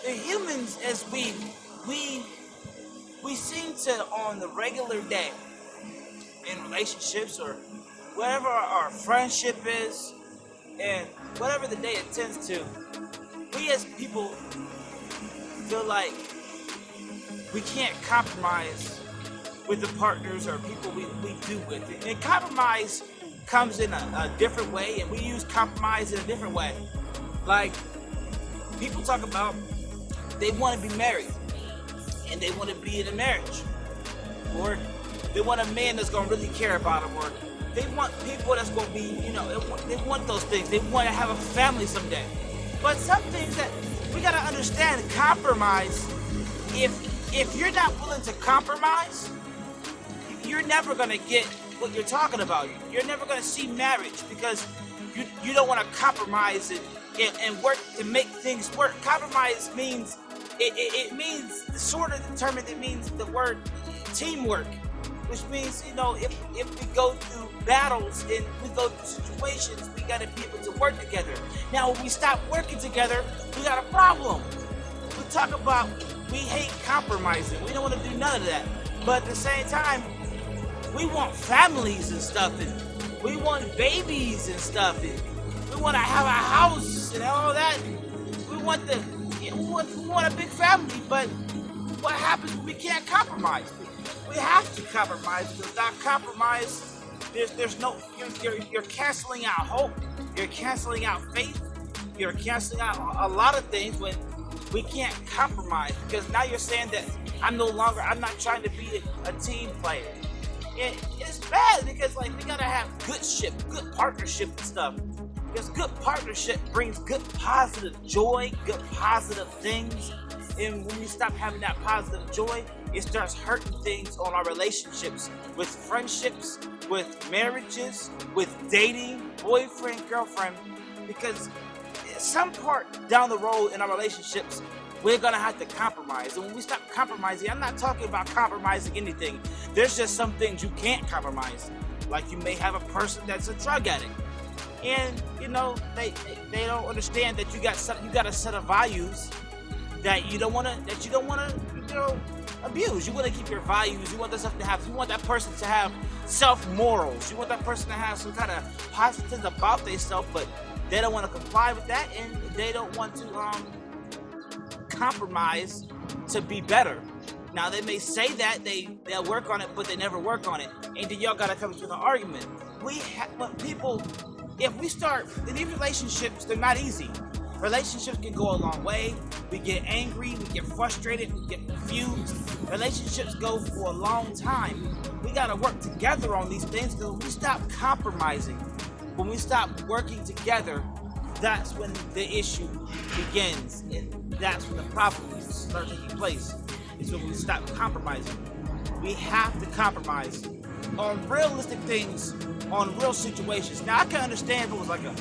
the humans, as we we seem to, on the regular day, in relationships or whatever our friendship is, and whatever the day it tends to, we as people feel like we can't compromise with the partners or people we do with. And compromise comes in a different way, and we use compromise in a different way. Like, people talk about they want to be married and they want to be in a marriage, or they want a man that's going to really care about them, or they want people that's going to be, they want those things. They want to have a family someday. But some things that we got to understand, compromise, if you're not willing to compromise, you're never going to get what you're talking about. You're never going to see marriage, because you don't want to compromise and work to make things work. Compromise means, it means, sort of determined, it means the word teamwork, which means, if we go through battles and we go through situations, we got to be able to work together. Now, when we stop working together, we got a problem. We talk about, we hate compromising. We don't want to do none of that. But at the same time, we want families and stuff, and we want babies and stuff, and we want to have a house and all that. We want we want a big family, but what happens when we can't compromise? We have to compromise, because without compromise, there's no, you're canceling out hope, you're canceling out faith, you're canceling out a lot of things when we can't compromise, because now you're saying that I'm not trying to be a team player. It's bad, because like, we gotta have good partnership and stuff. Because good partnership brings good positive joy, good positive things. And when we stop having that positive joy, it starts hurting things on our relationships, with friendships, with marriages, with dating, boyfriend, girlfriend. Because at some part down the road in our relationships, we're gonna have to compromise. And when we stop compromising, I'm not talking about compromising anything. There's just some things you can't compromise. Like, you may have a person that's a drug addict, and they don't understand that you got a set of values that you don't want to abuse. You want to keep your values. You want that stuff to have. You want that person to have self morals. You want that person to have some kind of positives about themselves, but they don't want to comply with that, and they don't want to compromise to be better. Now, they may say that they'll work on it, but they never work on it, and then y'all gotta come to an argument. When people, if we start in these relationships, they're not easy. Relationships can go a long way. We get angry, we get frustrated, we get confused. Relationships go for a long time. We gotta work together on these things, because when we stop compromising, when we stop working together, that's when the issue begins, and that's when the problems start taking place. Is when we stop compromising. We have to compromise on realistic things, on real situations. Now, I can understand if it was like a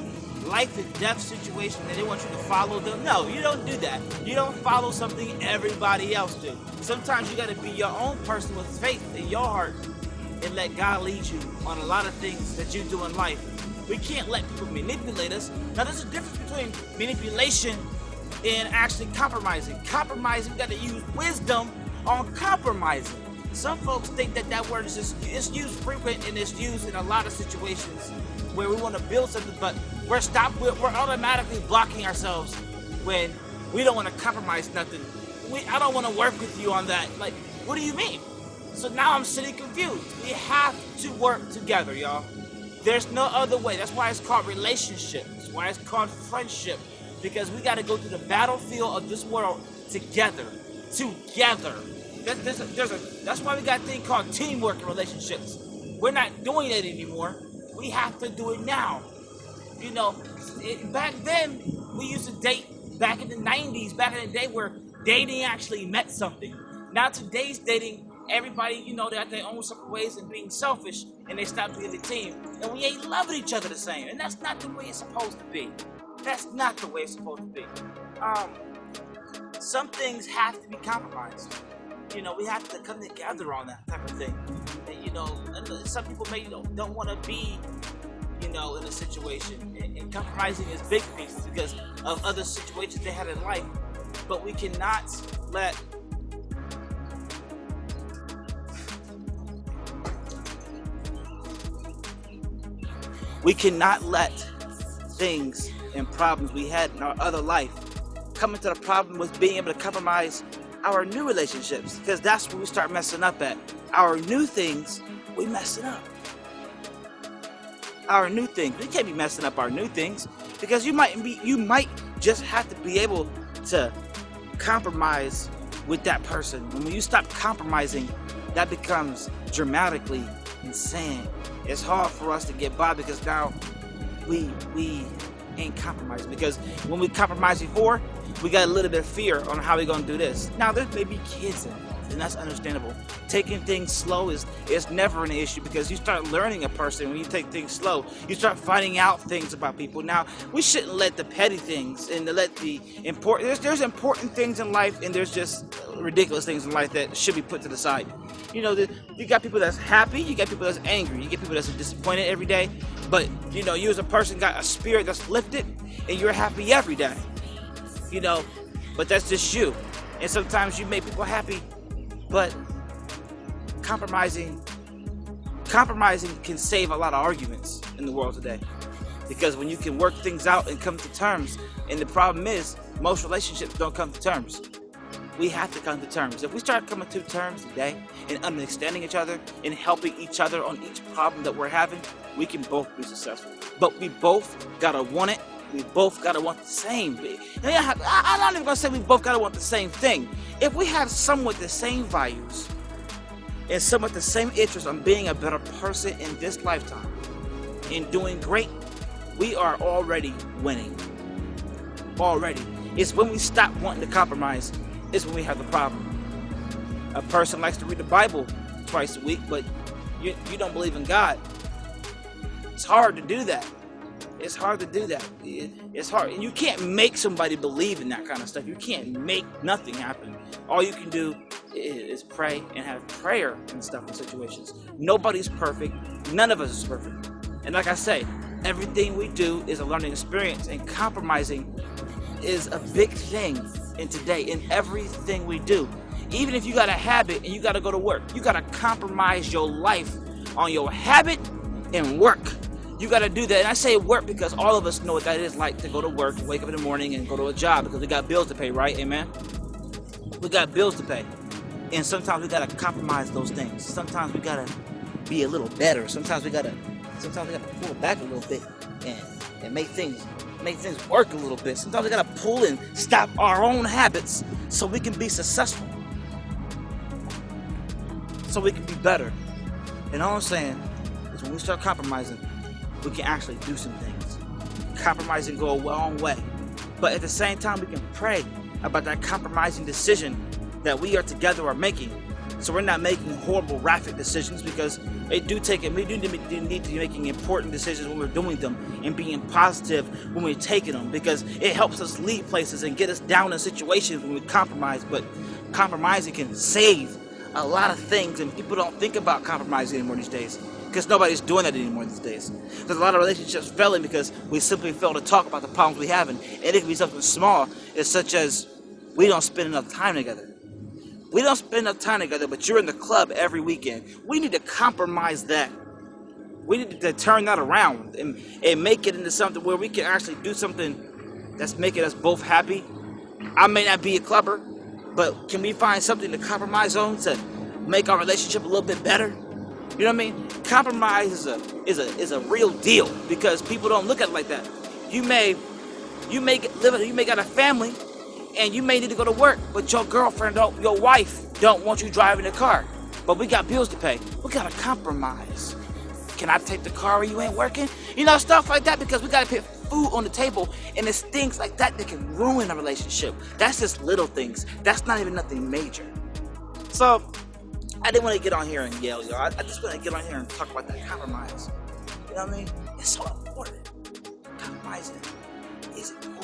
life and death situation and they want you to follow them. No, you don't do that. You don't follow something everybody else do. Sometimes you got to be your own person with faith in your heart and let God lead you on a lot of things that you do in life. We can't let people manipulate us. Now, there's a difference between manipulation and actually compromising. Compromising, we got to use wisdom on compromising. Some folks think that word is it's used frequent, and it's used in a lot of situations where we want to build something, but we're automatically blocking ourselves when we don't want to compromise nothing. I don't want to work with you on that. Like, what do you mean? So now I'm sitting confused. We have to work together, y'all. There's no other way. That's why it's called relationship. That's why it's called friendship. Because we got to go to the battlefield of this world together. That's why we got a thing called teamwork in relationships. We're not doing it anymore. We have to do it now. Back then, we used to date back in the 90s, back in the day where dating actually meant something. Now, today's dating, everybody, they got their own separate ways of being selfish, and they stop being a team. And we ain't loving each other the same. And that's not the way it's supposed to be. That's not the way it's supposed to be. Some things have to be compromised. We have to come together on that type of thing. And, some people may don't want to be, in a situation. And compromising is big pieces because of other situations they had in life. But we cannot let things and problems we had in our other life come into the problem with being able to compromise our new relationships, because that's where we start messing up at. Our new things, we messing up. Our new things, we can't be messing up our new things, because you might just have to be able to compromise with that person. And when you stop compromising, that becomes dramatically insane. It's hard for us to get by because now we ain't compromising, because when we compromised before, we got a little bit of fear on how we're gonna do this. Now there may be kids involved, and that's understandable. Taking things slow is never an issue, because you start learning a person when you take things slow. You start finding out things about people. Now we shouldn't let the petty things and let the important. There's important things in life, and there's just ridiculous things in life that should be put to the side. You know, you got people that's happy, you got people that's angry, you get people that's disappointed every day. But you know, you as a person got a spirit that's lifted, and you're happy every day. You know, but that's just you. And sometimes you make people happy, but compromising can save a lot of arguments in the world today. Because when you can work things out and come to terms, and the problem is, most relationships don't come to terms. We have to come to terms. If we start coming to terms today and understanding each other and helping each other on each problem that we're having, we can both be successful. But we both gotta want it. We both gotta want the same. I'm not even gonna say we both gotta want the same thing. If we have somewhat the same values and somewhat the same interest on being a better person in this lifetime, in doing great, we are already winning. Already. It's when we stop wanting to compromise, is when we have the problem. A person likes to read the Bible twice a week, but you don't believe in God. It's hard to do that. It's hard to do that. It's hard. And you can't make somebody believe in that kind of stuff. You can't make nothing happen. All you can do is pray and have prayer and stuff in situations. Nobody's perfect. None of us is perfect. And like I say, everything we do is a learning experience, and compromising is a big thing in today in everything we do. Even if you got a habit and you got to go to work, you got to compromise your life on your habit and work. You got to do that. And I say work because all of us know what that is like, to go to work, wake up in the morning and go to a job, because we got bills to pay, right? Amen? We got bills to pay. And sometimes we got to compromise those things. Sometimes we got to be a little better. Sometimes we got to pull back a little bit and make things work a little bit. Sometimes we got to pull and stop our own habits so we can be successful. So we can be better. And all I'm saying is, when we start compromising, we can actually do some things. Compromising go a long way. But at the same time, we can pray about that compromising decision that we are together are making. So we're not making horrible, rapid decisions, because we do need to be making important decisions when we're doing them, and being positive when we're taking them, because it helps us lead places and get us down in situations when we compromise. But compromising can save a lot of things, and people don't think about compromising anymore these days, because nobody's doing that anymore these days. There's a lot of relationships failing because we simply fail to talk about the problems we have, and it can be something small, it's such as we don't spend enough time together. We don't spend enough time together, but you're in the club every weekend. We need to compromise that. We need to turn that around and make it into something where we can actually do something that's making us both happy. I may not be a clubber, but can we find something to compromise on to make our relationship a little bit better? You know what I mean? Compromise is a real deal, because people don't look at it like that. You may got a family, and you may need to go to work, but your girlfriend, your wife don't want you driving the car. But we got bills to pay. We gotta compromise. Can I take the car when you ain't working? You know, stuff like that, because we gotta put food on the table, and it's things like that that can ruin a relationship. That's just little things. That's not even nothing major. So, I didn't want to get on here and yell, y'all. I just want to get on here and talk about that compromise. You know what I mean? It's so important. Compromising is important.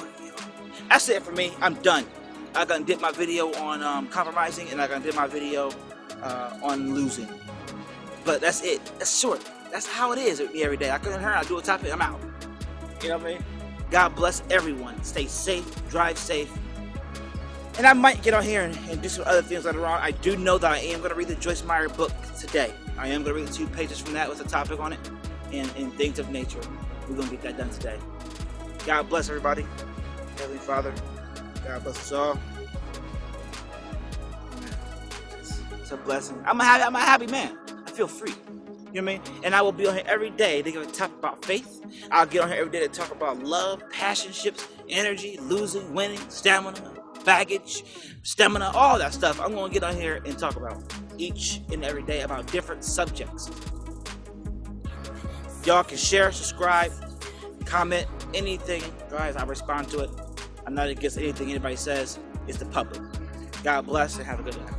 That's it for me. I'm done. I'm gonna did my video on compromising, and I'm gonna did my video on losing. But that's it. That's short. That's how it is with me every day. I couldn't hurt. I do a topic. I'm out. You know what I mean? God bless everyone. Stay safe. Drive safe. And I might get on here and do some other things later on. I do know that I am going to read the Joyce Meyer book today. I am going to read the 2 pages from that with a topic on it and things of nature. We're going to get that done today. God bless everybody. Heavenly Father, God bless us all. It's a blessing. I'm a happy man. I feel free. You know what I mean? And I will be on here every day. They're going to talk about faith. I'll get on here every day to talk about love, passonships, energy, losing, winning, stamina, baggage, stamina, all that stuff. I'm going to get on here and talk about each and every day about different subjects. Y'all can share, subscribe, comment, anything. Guys, I respond to it. I'm not against anything anybody says. It's the public. God bless and have a good day.